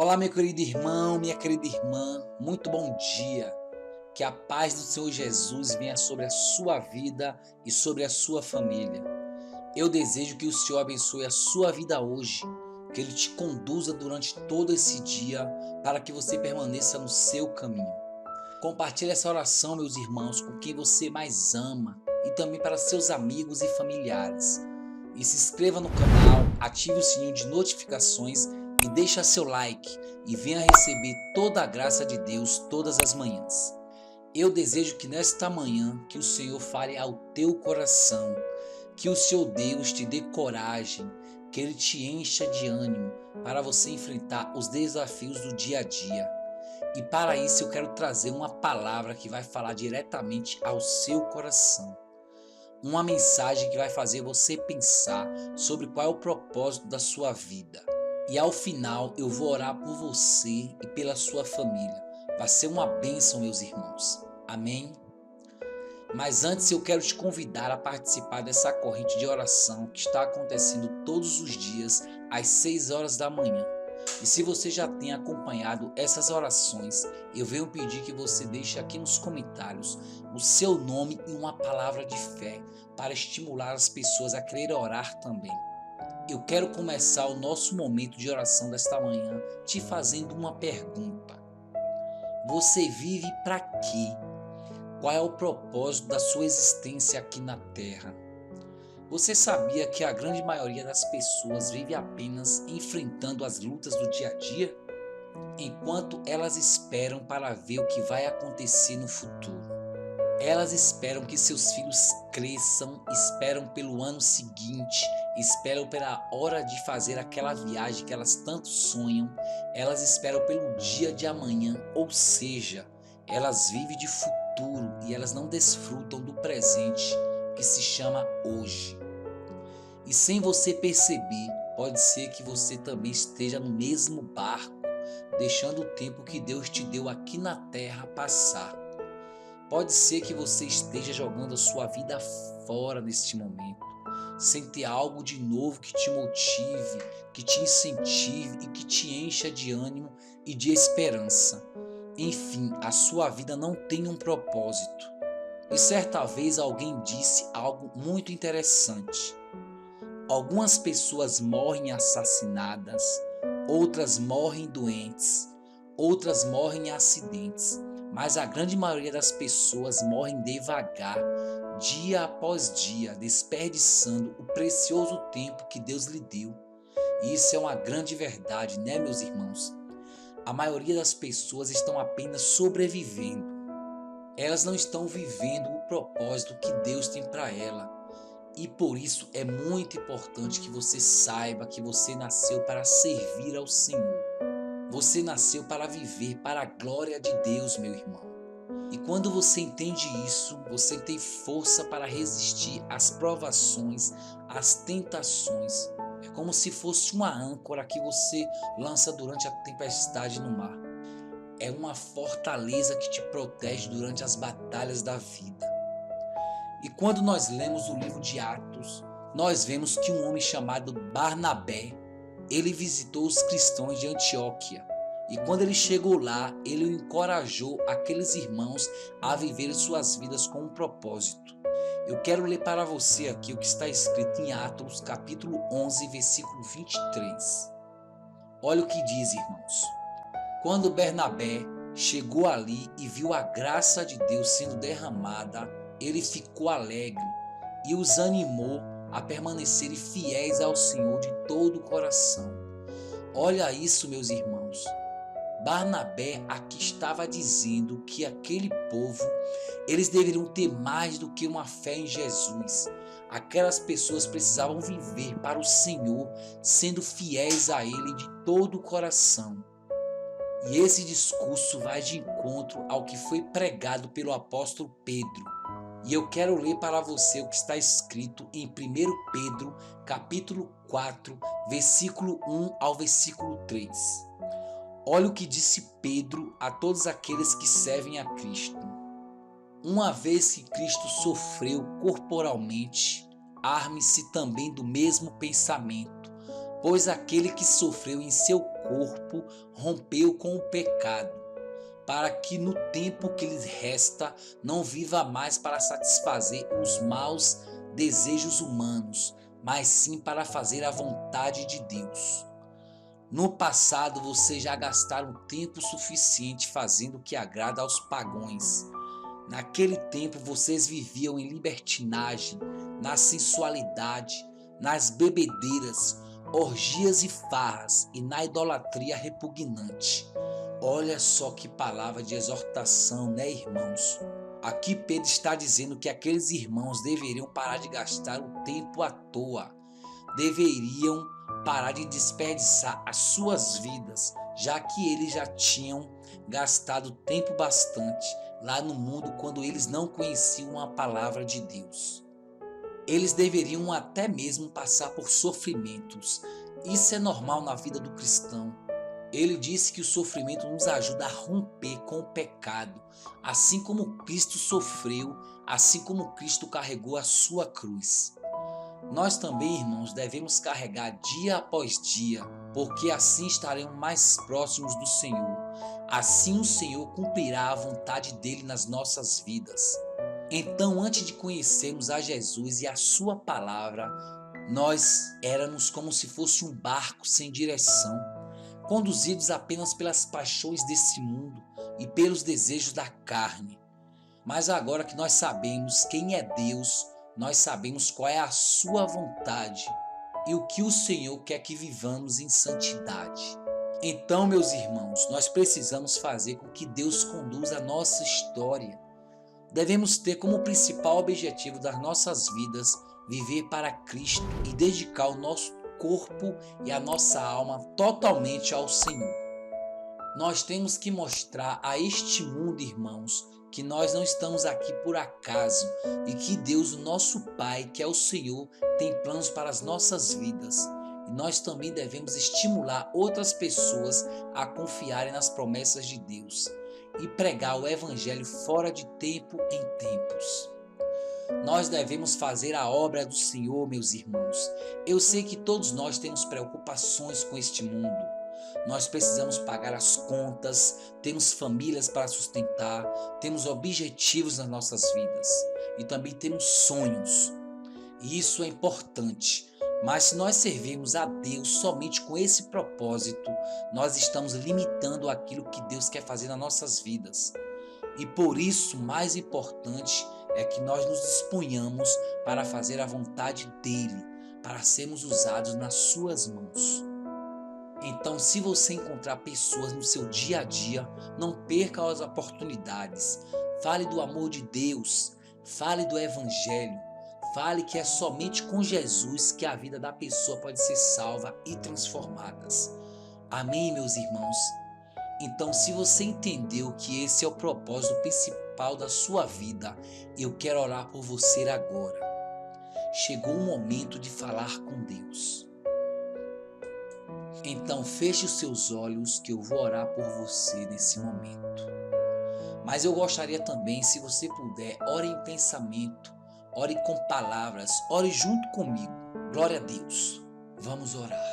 Olá, meu querido irmão, minha querida irmã, muito bom dia. Que a paz do Senhor Jesus venha sobre a sua vida e sobre a sua família. Eu desejo que o Senhor abençoe a sua vida hoje, que Ele te conduza durante todo esse dia para que você permaneça no seu caminho. Compartilhe essa oração, meus irmãos, com quem você mais ama e também para seus amigos e familiares. E se inscreva no canal, ative o sininho de notificações e deixa seu like e venha receber toda a graça de Deus todas as manhãs. Eu desejo que nesta manhã que o Senhor fale ao teu coração, que o seu Deus te dê coragem, que Ele te encha de ânimo para você enfrentar os desafios do dia a dia. E para isso eu quero trazer uma palavra que vai falar diretamente ao seu coração. Uma mensagem que vai fazer você pensar sobre qual é o propósito da sua vida. E ao final eu vou orar por você e pela sua família. Vai ser uma bênção, meus irmãos. Amém? Mas antes eu quero te convidar a participar dessa corrente de oração que está acontecendo todos os dias às 6 horas da manhã. E se você já tem acompanhado essas orações, eu venho pedir que você deixe aqui nos comentários o seu nome e uma palavra de fé para estimular as pessoas a querer orar também. Eu quero começar o nosso momento de oração desta manhã te fazendo uma pergunta. Você vive para quê? Qual é o propósito da sua existência aqui na Terra? Você sabia que a grande maioria das pessoas vive apenas enfrentando as lutas do dia a dia, enquanto elas esperam para ver o que vai acontecer no futuro? Elas esperam que seus filhos cresçam, esperam pelo ano seguinte, esperam pela hora de fazer aquela viagem que elas tanto sonham, elas esperam pelo dia de amanhã, ou seja, elas vivem de futuro e elas não desfrutam do presente que se chama hoje. E sem você perceber, pode ser que você também esteja no mesmo barco, deixando o tempo que Deus te deu aqui na terra passar. Pode ser que você esteja jogando a sua vida fora neste momento, sem ter algo de novo que te motive, que te incentive e que te encha de ânimo e de esperança. Enfim, a sua vida não tem um propósito. E certa vez alguém disse algo muito interessante. Algumas pessoas morrem assassinadas, outras morrem doentes, outras morrem em acidentes, mas a grande maioria das pessoas morrem devagar, dia após dia, desperdiçando o precioso tempo que Deus lhe deu. E isso é uma grande verdade, né, meus irmãos? A maioria das pessoas estão apenas sobrevivendo. Elas não estão vivendo o propósito que Deus tem para ela. E por isso é muito importante que você saiba que você nasceu para servir ao Senhor. Você nasceu para viver para a glória de Deus, meu irmão. E quando você entende isso, você tem força para resistir às provações, às tentações. É como se fosse uma âncora que você lança durante a tempestade no mar. É uma fortaleza que te protege durante as batalhas da vida. E quando nós lemos o livro de Atos, nós vemos que um homem chamado Barnabé, ele visitou os cristãos de Antioquia. E quando ele chegou lá, ele encorajou aqueles irmãos a viver suas vidas com um propósito. Eu quero ler para você aqui o que está escrito em Atos, capítulo 11, versículo 23. Olha o que diz, irmãos. Quando Barnabé chegou ali e viu a graça de Deus sendo derramada, ele ficou alegre e os animou a permanecerem fiéis ao Senhor de todo o coração. Olha isso, meus irmãos. Barnabé aqui estava dizendo que aquele povo, eles deveriam ter mais do que uma fé em Jesus. Aquelas pessoas precisavam viver para o Senhor, sendo fiéis a Ele de todo o coração. E esse discurso vai de encontro ao que foi pregado pelo apóstolo Pedro. E eu quero ler para você o que está escrito em 1 Pedro, capítulo 4, versículo 1 ao versículo 3. Olha o que disse Pedro a todos aqueles que servem a Cristo. Uma vez que Cristo sofreu corporalmente, arme-se também do mesmo pensamento. Pois aquele que sofreu em seu corpo rompeu com o pecado, para que no tempo que lhe resta não viva mais para satisfazer os maus desejos humanos, mas sim para fazer a vontade de Deus. No passado vocês já gastaram tempo suficiente fazendo o que agrada aos pagãos. Naquele tempo vocês viviam em libertinagem, na sensualidade, nas bebedeiras, orgias e farras e na idolatria repugnante. Olha só que palavra de exortação, né, irmãos? Aqui Pedro está dizendo que aqueles irmãos deveriam parar de gastar o tempo à toa, deveriam parar de desperdiçar as suas vidas, já que eles já tinham gastado tempo bastante lá no mundo quando eles não conheciam a palavra de Deus. Eles deveriam até mesmo passar por sofrimentos. Isso é normal na vida do cristão. Ele disse que o sofrimento nos ajuda a romper com o pecado, assim como Cristo sofreu, assim como Cristo carregou a sua cruz. Nós também, irmãos, devemos carregar dia após dia, porque assim estaremos mais próximos do Senhor. Assim o Senhor cumprirá a vontade dele nas nossas vidas. Então, antes de conhecermos a Jesus e a sua palavra, nós éramos como se fosse um barco sem direção, conduzidos apenas pelas paixões desse mundo e pelos desejos da carne. Mas agora que nós sabemos quem é Deus, nós sabemos qual é a sua vontade e o que o Senhor quer que vivamos em santidade. Então, meus irmãos, nós precisamos fazer com que Deus conduza a nossa história. Devemos ter como principal objetivo das nossas vidas viver para Cristo e dedicar o nosso corpo e a nossa alma totalmente ao Senhor. Nós temos que mostrar a este mundo, irmãos, que nós não estamos aqui por acaso e que Deus, o nosso Pai, que é o Senhor, tem planos para as nossas vidas. E nós também devemos estimular outras pessoas a confiarem nas promessas de Deus e pregar o Evangelho fora de tempo em tempos. Nós devemos fazer a obra do Senhor, meus irmãos. Eu sei que todos nós temos preocupações com este mundo. Nós precisamos pagar as contas, temos famílias para sustentar, temos objetivos nas nossas vidas e também temos sonhos. E isso é importante. Mas se nós servirmos a Deus somente com esse propósito, nós estamos limitando aquilo que Deus quer fazer nas nossas vidas. E por isso, mais importante é que nós nos disponhamos para fazer a vontade dEle, para sermos usados nas suas mãos. Então, se você encontrar pessoas no seu dia a dia, não perca as oportunidades. Fale do amor de Deus, fale do Evangelho, fale que é somente com Jesus que a vida da pessoa pode ser salva e transformada. Amém, meus irmãos? Então, se você entendeu que esse é o propósito principal da sua vida, eu quero orar por você agora. Chegou o momento de falar com Deus. Então feche os seus olhos que eu vou orar por você nesse momento. Mas eu gostaria também, se você puder, ore em pensamento, ore com palavras, ore junto comigo. Glória a Deus. Vamos orar.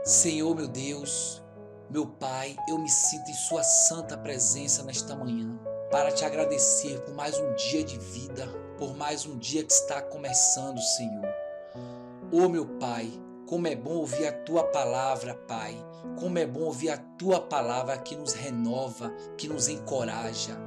Senhor, meu Deus, meu Pai, eu me sinto em sua santa presença nesta manhã para te agradecer por mais um dia de vida, por mais um dia que está começando, Senhor. Ô meu Pai, como é bom ouvir a Tua palavra, Pai. Como é bom ouvir a Tua palavra que nos renova, que nos encoraja.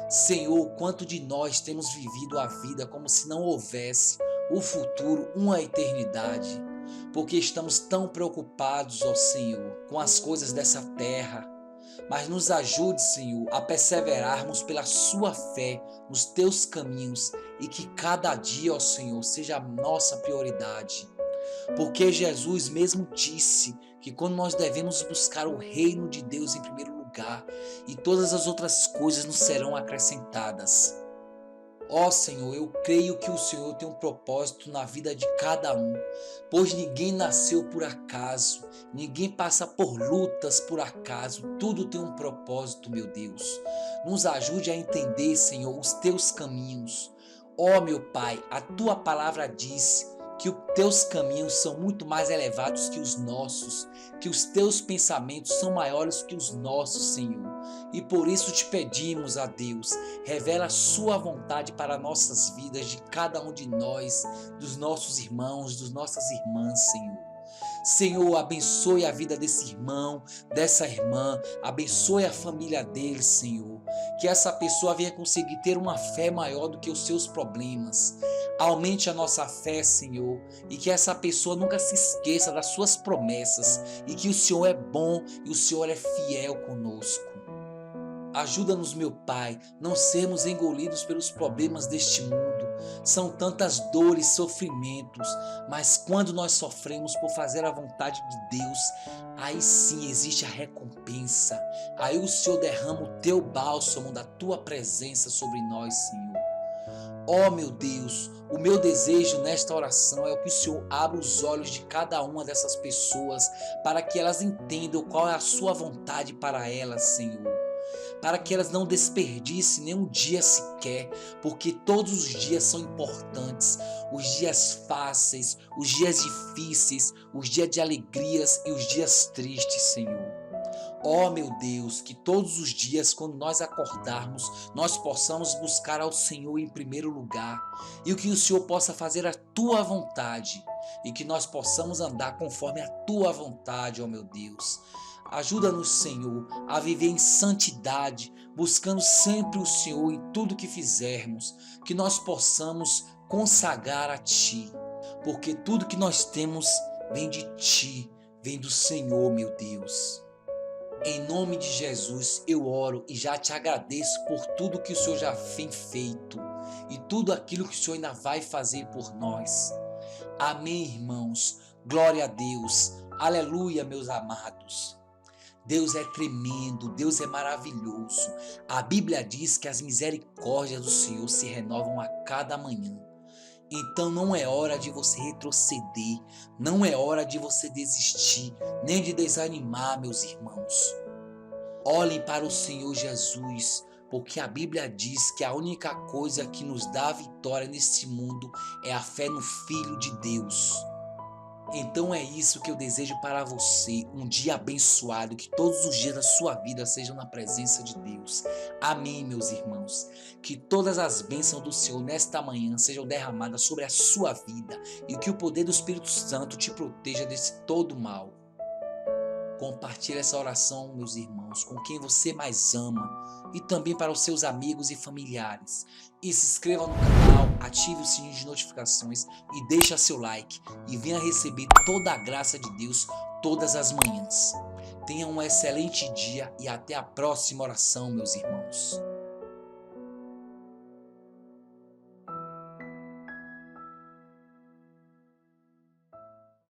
Senhor, quanto de nós temos vivido a vida como se não houvesse o futuro, uma eternidade. Porque estamos tão preocupados, ó Senhor, com as coisas dessa terra. Mas nos ajude, Senhor, a perseverarmos pela sua fé nos Teus caminhos e que cada dia, ó Senhor, seja a nossa prioridade. Porque Jesus mesmo disse que quando nós devemos buscar o reino de Deus em primeiro lugar e todas as outras coisas nos serão acrescentadas. Ó Senhor, eu creio que o Senhor tem um propósito na vida de cada um, pois ninguém nasceu por acaso, ninguém passa por lutas por acaso, tudo tem um propósito, meu Deus. Nos ajude a entender, Senhor, os Teus caminhos. Ó meu Pai, a Tua palavra diz que os teus caminhos são muito mais elevados que os nossos, que os teus pensamentos são maiores que os nossos, Senhor. E por isso te pedimos a Deus, revela a sua vontade para nossas vidas, de cada um de nós, dos nossos irmãos, das nossas irmãs, Senhor. Senhor, abençoe a vida desse irmão, dessa irmã, abençoe a família dele, Senhor. Que essa pessoa venha conseguir ter uma fé maior do que os seus problemas. Aumente a nossa fé, Senhor, e que essa pessoa nunca se esqueça das suas promessas e que o Senhor é bom e o Senhor é fiel conosco. Ajuda-nos, meu Pai, não sermos engolidos pelos problemas deste mundo. São tantas dores, sofrimentos, mas quando nós sofremos por fazer a vontade de Deus, aí sim existe a recompensa. Aí o Senhor derrama o teu bálsamo da tua presença sobre nós, Senhor. Ó meu Deus, o meu desejo nesta oração é que o Senhor abra os olhos de cada uma dessas pessoas para que elas entendam qual é a sua vontade para elas, Senhor. Para que elas não desperdicem nenhum dia sequer, porque todos os dias são importantes, os dias fáceis, os dias difíceis, os dias de alegrias e os dias tristes, Senhor. Ó meu Deus, que todos os dias, quando nós acordarmos, nós possamos buscar ao Senhor em primeiro lugar, e que o Senhor possa fazer a tua vontade, e que nós possamos andar conforme a tua vontade, ó meu Deus. Ajuda-nos, Senhor, a viver em santidade, buscando sempre o Senhor em tudo que fizermos, que nós possamos consagrar a Ti, porque tudo que nós temos vem de Ti, vem do Senhor, meu Deus. Em nome de Jesus eu oro e já te agradeço por tudo que o Senhor já tem feito e tudo aquilo que o Senhor ainda vai fazer por nós. Amém, irmãos. Glória a Deus. Aleluia, meus amados. Deus é tremendo, Deus é maravilhoso. A Bíblia diz que as misericórdias do Senhor se renovam a cada manhã. Então não é hora de você retroceder, não é hora de você desistir, nem de desanimar, meus irmãos. Olhem para o Senhor Jesus, porque a Bíblia diz que a única coisa que nos dá vitória neste mundo é a fé no Filho de Deus. Então é isso que eu desejo para você, um dia abençoado, que todos os dias da sua vida sejam na presença de Deus. Amém, meus irmãos. Que todas as bênçãos do Senhor nesta manhã sejam derramadas sobre a sua vida e que o poder do Espírito Santo te proteja desse todo mal. Compartilhe essa oração, meus irmãos, com quem você mais ama e também para os seus amigos e familiares. E se inscreva no canal, ative o sininho de notificações e deixe seu like e venha receber toda a graça de Deus todas as manhãs. Tenha um excelente dia e até a próxima oração, meus irmãos.